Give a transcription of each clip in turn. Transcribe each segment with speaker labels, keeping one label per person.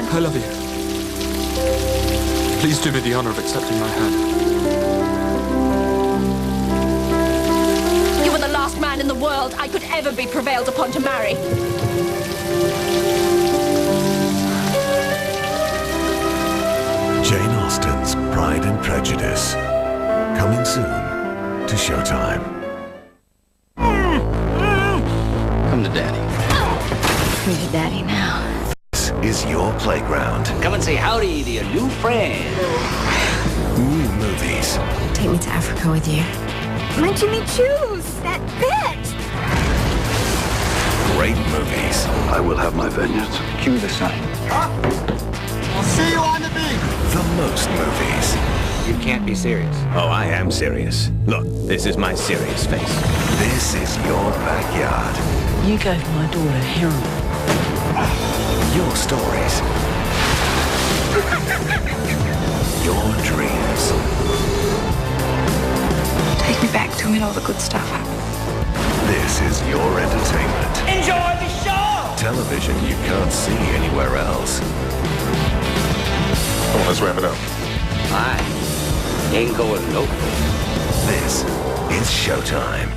Speaker 1: man.
Speaker 2: I love you. Please do me the honor of accepting my hand.
Speaker 1: You were the last man in the world I could ever be prevailed upon to marry.
Speaker 3: Jane Austen's Pride and Prejudice. Coming soon to Showtime.
Speaker 4: Come to Daddy.
Speaker 5: Who's your daddy now?
Speaker 3: This is your playground.
Speaker 4: Come and say howdy to your new friend.
Speaker 3: New movies.
Speaker 5: Take me to Africa with you. Why'd you choose that bitch?
Speaker 3: Great movies.
Speaker 4: I will have my vengeance. Cue the sun.
Speaker 6: I'll see you on the beach.
Speaker 3: The most movies.
Speaker 4: You can't be serious.
Speaker 7: Oh, I am serious. Look, this is my serious face.
Speaker 3: This is your backyard.
Speaker 8: You gave my daughter heroin.
Speaker 3: Your stories. Your dreams.
Speaker 5: Take me back to when all the good stuff happened.
Speaker 3: This is your entertainment.
Speaker 4: Enjoy the show!
Speaker 3: Television you can't see anywhere else.
Speaker 6: Oh, let's wrap it up.
Speaker 4: I ain't going no.
Speaker 3: This is Showtime.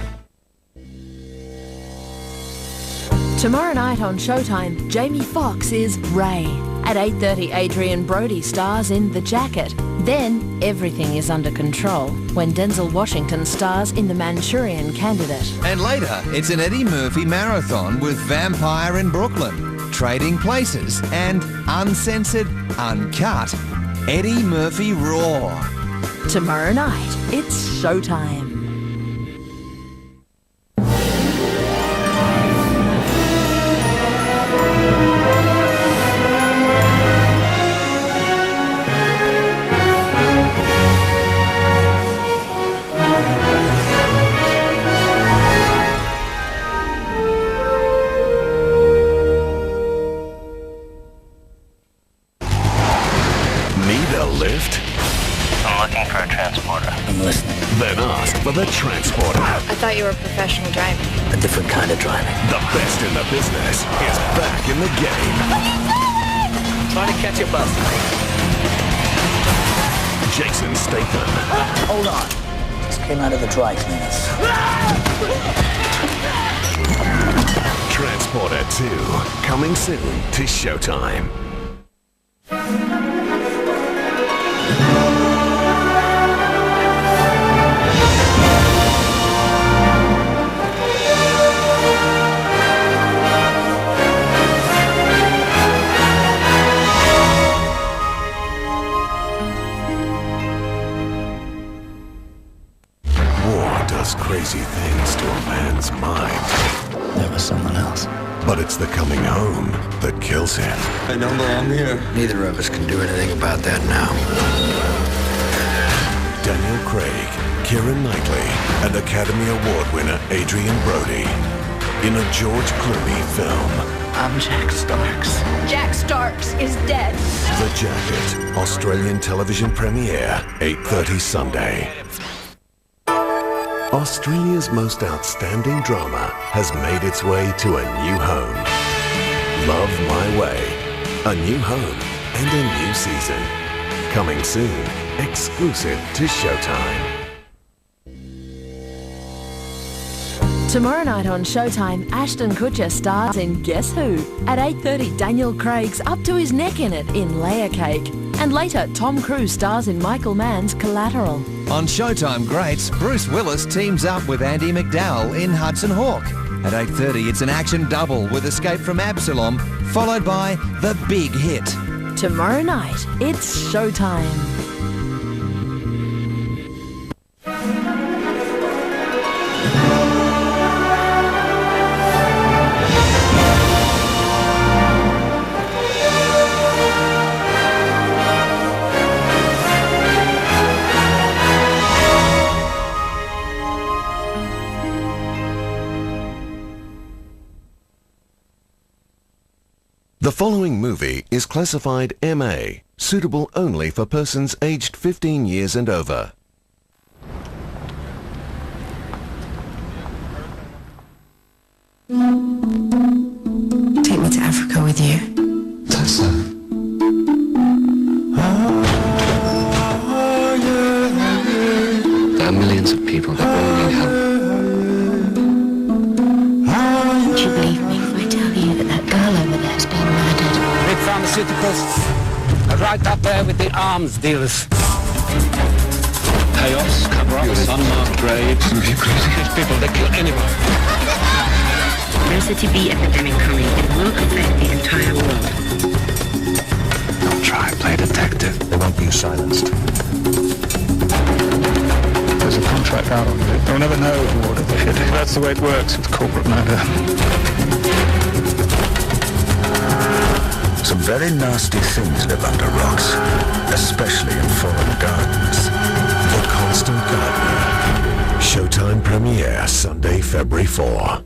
Speaker 9: Tomorrow night on Showtime, Jamie Foxx is Ray. At 8:30, Adrian Brody stars in The Jacket. Then, everything is under control when Denzel Washington stars in The Manchurian Candidate.
Speaker 10: And later, it's an Eddie Murphy marathon with Vampire in Brooklyn, Trading Places, and uncensored, uncut, Eddie Murphy Raw.
Speaker 9: Tomorrow night, it's Showtime.
Speaker 3: Then ask for the transporter.
Speaker 5: I thought you were a professional driver.
Speaker 4: A different kind of driving.
Speaker 3: The best in the business is back in the game.
Speaker 4: Trying to catch a bus.
Speaker 3: Jason Statham.
Speaker 4: Hold on. Just came out of the dry cleaners.
Speaker 3: Transporter 2. Coming soon to Showtime. Crazy things to a man's mind.
Speaker 4: There was someone else.
Speaker 3: But it's the coming home that kills him.
Speaker 4: I don't belong here. Neither of us can do anything about that now.
Speaker 3: Daniel Craig, Keira Knightley, and Academy Award winner Adrian Brody in a George Clooney film.
Speaker 4: I'm Jack Starks.
Speaker 1: Jack Starks is dead.
Speaker 3: The Jacket, Australian television premiere, 8:30 Sunday. Australia's most outstanding drama has made its way to a new home. Love My Way. A new home and a new season. Coming soon, exclusive to Showtime.
Speaker 9: Tomorrow night on Showtime, Ashton Kutcher stars in Guess Who? At 8:30, Daniel Craig's up to his neck in it in Layer Cake. And later, Tom Cruise stars in Michael Mann's Collateral.
Speaker 10: On Showtime Greats, Bruce Willis teams up with Andy McDowell in Hudson Hawk. At 8:30, it's an action double with Escape from Absalom, followed by The Big Hit.
Speaker 9: Tomorrow night, it's Showtime.
Speaker 3: The following movie is classified MA, suitable only for persons aged 15 years and over.
Speaker 5: Take me to Africa with you.
Speaker 6: Tessa,
Speaker 11: pharmaceuticals are right up there with the arms dealers.
Speaker 2: Chaos, cover-ups, unmarked graves.
Speaker 11: These people, they kill anyone.
Speaker 12: There's a TB epidemic coming. It will affect the entire world.
Speaker 2: Don't try and play detective.
Speaker 7: They won't be silenced.
Speaker 2: There's a contract out on it. They'll never know what it is. That's the way it works with corporate murder.
Speaker 7: Some very nasty things live under rocks, especially in foreign gardens.
Speaker 3: The Constant Gardener. Showtime premiere Sunday, February 4.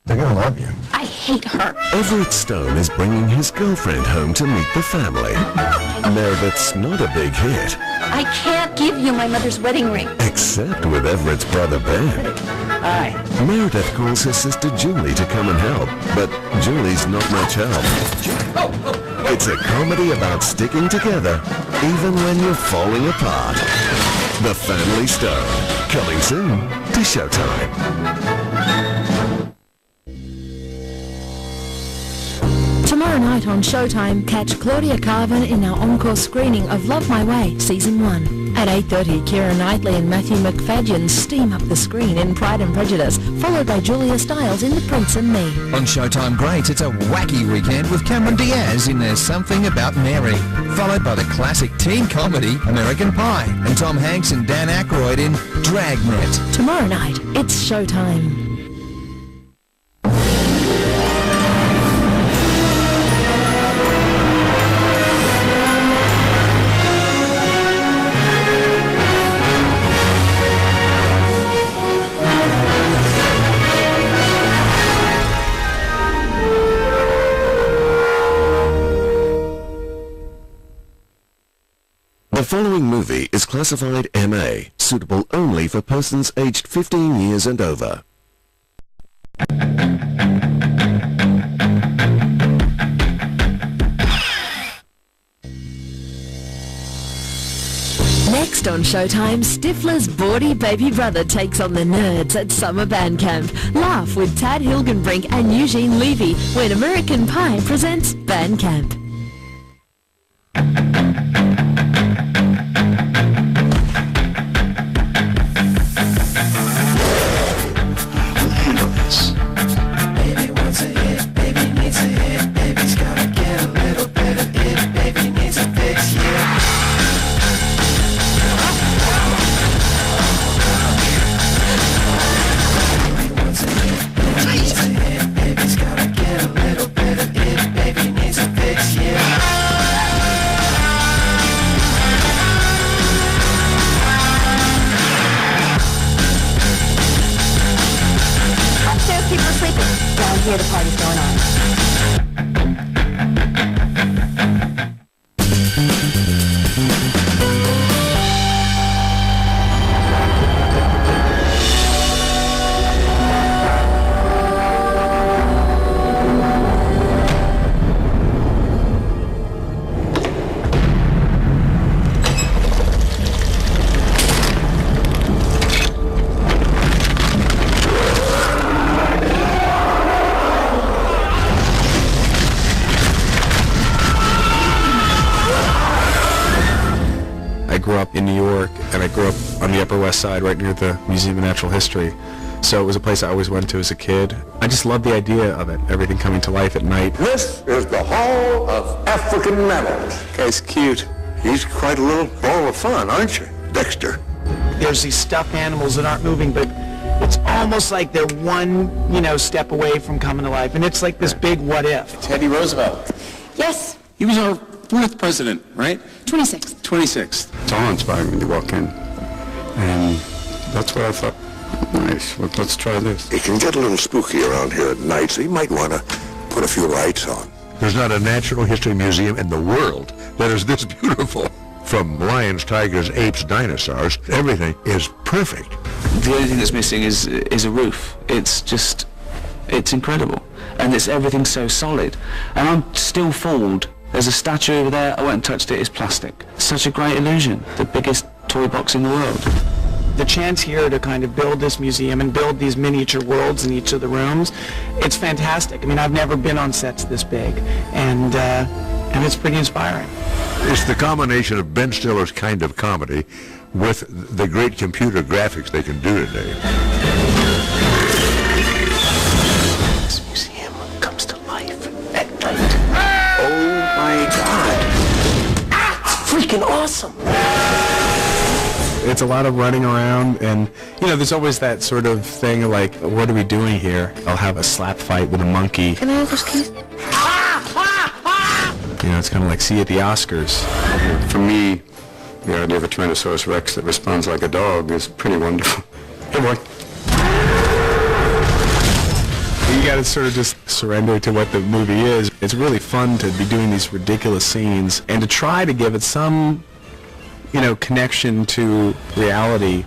Speaker 7: They're gonna love you.
Speaker 1: I hate her.
Speaker 3: Everett Stone is bringing his girlfriend home to meet the family. Meredith's not a big hit.
Speaker 1: I can't give you my mother's wedding ring.
Speaker 3: Except with Everett's brother Ben.
Speaker 11: Aye.
Speaker 3: Meredith calls her sister Julie to come and help, but Julie's not much help. It's a comedy about sticking together, even when you're falling apart. The Family Stone, coming soon to Showtime.
Speaker 9: Tomorrow night on Showtime, catch Claudia Carvin in our encore screening of Love My Way, Season 1. At 8:30, Keira Knightley and Matthew McFadyen steam up the screen in Pride and Prejudice, followed by Julia Stiles in The Prince and Me.
Speaker 10: On Showtime Greats, it's a wacky weekend with Cameron Diaz in There's Something About Mary, followed by the classic teen comedy American Pie, and Tom Hanks and Dan Aykroyd in Dragnet.
Speaker 9: Tomorrow night, it's Showtime.
Speaker 3: The following movie is classified MA, suitable only for persons aged 15 years and over.
Speaker 9: Next on Showtime, Stifler's bawdy baby brother takes on the nerds at summer band camp. Laugh with Tad Hilgenbrink and Eugene Levy when American Pie presents Band Camp.
Speaker 1: Here the party's going on.
Speaker 13: I grew up in New York, and I grew up on the Upper West Side, right near the Museum of Natural History. So it was a place I always went to as a kid. I just loved the idea of it, everything coming to life at night.
Speaker 14: This is the Hall of African Mammals.
Speaker 13: Guy's cute.
Speaker 14: He's quite a little ball of fun, aren't you, Dexter?
Speaker 15: There's these stuffed animals that aren't moving, but it's almost like they're one, step away from coming to life. And it's like this big what if.
Speaker 13: Teddy Roosevelt.
Speaker 1: Yes.
Speaker 13: He was our fourth president, right?
Speaker 1: 26th.
Speaker 13: 26th.
Speaker 6: It's awe-inspiring when you walk in. And that's what I thought. Nice. Well, let's try this.
Speaker 14: It can get a little spooky around here at night, so you might want to put a few lights on.
Speaker 16: There's not a natural history museum in the world that is this beautiful. From lions, tigers, apes, dinosaurs, everything is perfect.
Speaker 17: The only thing that's missing is a roof. It's incredible. And everything's so solid. And I'm still fooled. There's a statue over there, I went and touched it, it's plastic. Such a great illusion. The biggest toy box in the world.
Speaker 15: The chance here to kind of build this museum and build these miniature worlds in each of the rooms, it's fantastic. I mean, I've never been on sets this big. And and it's pretty inspiring.
Speaker 16: It's the combination of Ben Stiller's kind of comedy with the great computer graphics they can do today.
Speaker 18: This museum comes to life at night. Oh my God. It's freaking awesome.
Speaker 13: It's a lot of running around, and there's always that sort of thing like, what are we doing here? I'll have a slap fight with a monkey.
Speaker 5: Can I have those keys?
Speaker 13: It's kind of like see you at the Oscars.
Speaker 6: For me, the idea of a Tyrannosaurus Rex that responds like a dog is pretty wonderful. Hey, boy.
Speaker 13: You got to sort of just surrender to what the movie is. It's really fun to be doing these ridiculous scenes and to try to give it some, connection to reality.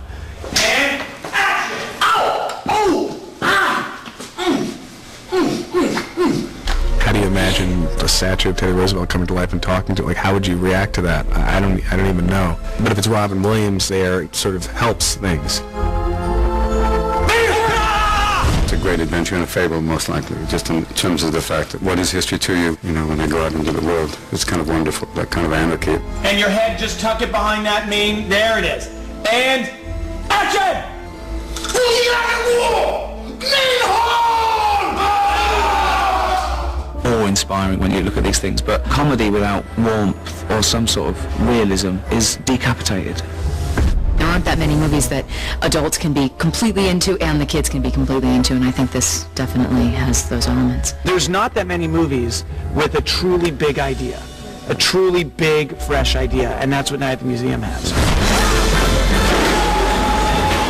Speaker 13: How do you imagine the statue of Teddy Roosevelt coming to life and talking to it? Like, how would you react to that? I don't even know. But if it's Robin Williams there, it sort of helps things.
Speaker 6: It's a great adventure and a fable, most likely, just in terms of the fact that what is history to you, when they go out into the world. It's kind of wonderful, that kind of anarchy.
Speaker 15: And your head, just tuck it behind that mane. There it is. And action!
Speaker 17: Awe-inspiring when you look at these things, but comedy without warmth or some sort of realism is decapitated.
Speaker 19: There aren't that many movies that adults can be completely into and the kids can be completely into, and I think this definitely has those elements.
Speaker 15: There's not that many movies with a truly big idea, a truly big, fresh idea, and that's what Night at the Museum has.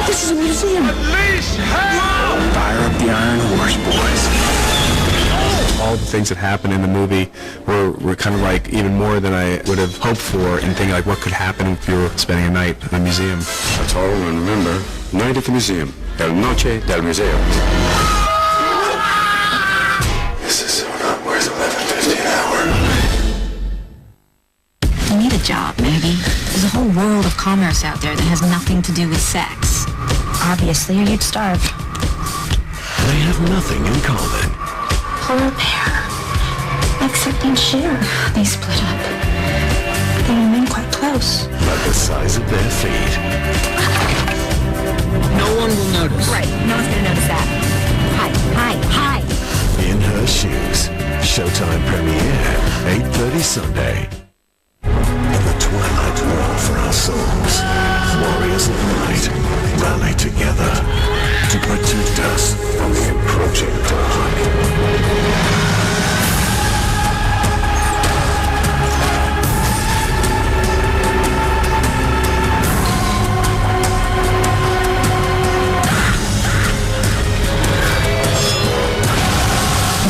Speaker 18: This is a museum.
Speaker 15: Unleash hell!
Speaker 18: Fire up the Iron Horse, boys.
Speaker 13: All the things that happen in the movie were kind of like even more than I would have hoped for, and thinking like what could happen if you were spending a night in a museum.
Speaker 6: That's all, and remember, Night at the Museum. El Noche del Museo.
Speaker 18: This is so not worth $11.50 an hour.
Speaker 5: You need a job, maybe. There's a whole world of commerce out there that has nothing to do with sex. Obviously, or you'd starve.
Speaker 3: They have nothing in common.
Speaker 5: Polar bear. Except in share. They split up. They remain quite close.
Speaker 3: But the size of their feet.
Speaker 8: No one will notice.
Speaker 5: Right, no one's gonna notice that. Hi.
Speaker 3: In Her Shoes. Showtime premiere, 8:30 Sunday. In the twilight war for our souls, warriors of light rally together to protect us from the approaching dark.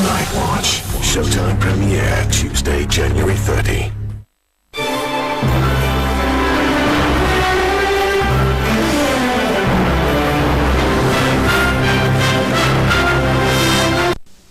Speaker 3: Night Watch. Showtime premiere Tuesday, January 30.